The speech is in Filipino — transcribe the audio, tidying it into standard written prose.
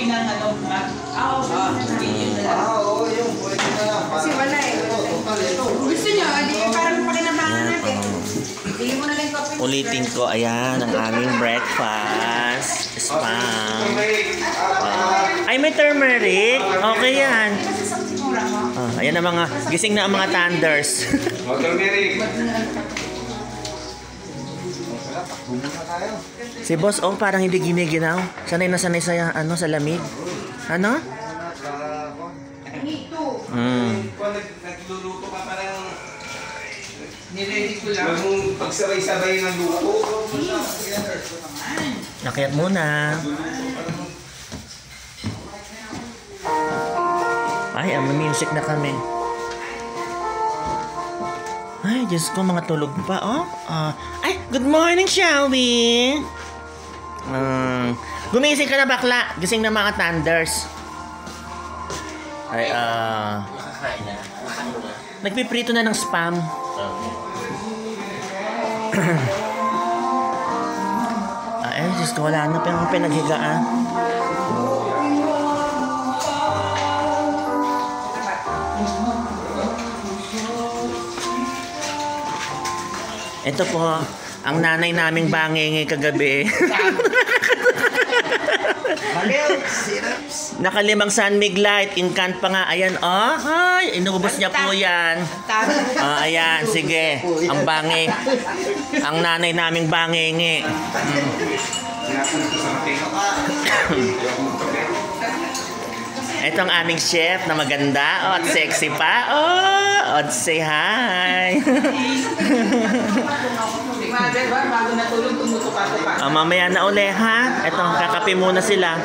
ng ano, oo, yung pwede na lang. Kasi wala eh. Gusto nyo, di parang pakinabangan natin. Bili mo na lang coffee. Ulitin ko, ayan, ang aming breakfast. Spam. Ay, may turmeric. Okay yan. Ayan ang mga, gising na ang mga thunders. Turmeric. Si Boss O parang hindi giniginaw. Sanay na sanay sa, ano, sa lamig. Ano? Nagluluto ka parang niready ko lang. Huwag mong pagsabay-sabay ng luto. Nakiat muna. Ay, ang music na kami. Ay, Diyos ko, mga tulog pa, oh. Ay, good morning, Shelby. Gumising ka na, bakla. Gising na mga thunders. Ay, nagpiprito na ng spam. Ay, Diyos ko, wala na pa pinaghigaan. Ito po, ang nanay naming bangenge kagabi. Nakalimang San Light, incant pa nga. Ayan, oh. Ay, inubos niya po yan. Ayan, sige. Ang bangi. Ang nanay naming bangenge. Ito ang aming chef na maganda. Oh, at sexy pa. Oh, at say hi. bago natulog, tumutok ako pa. Mamaya na uli, ha? Ito, kakape muna sila.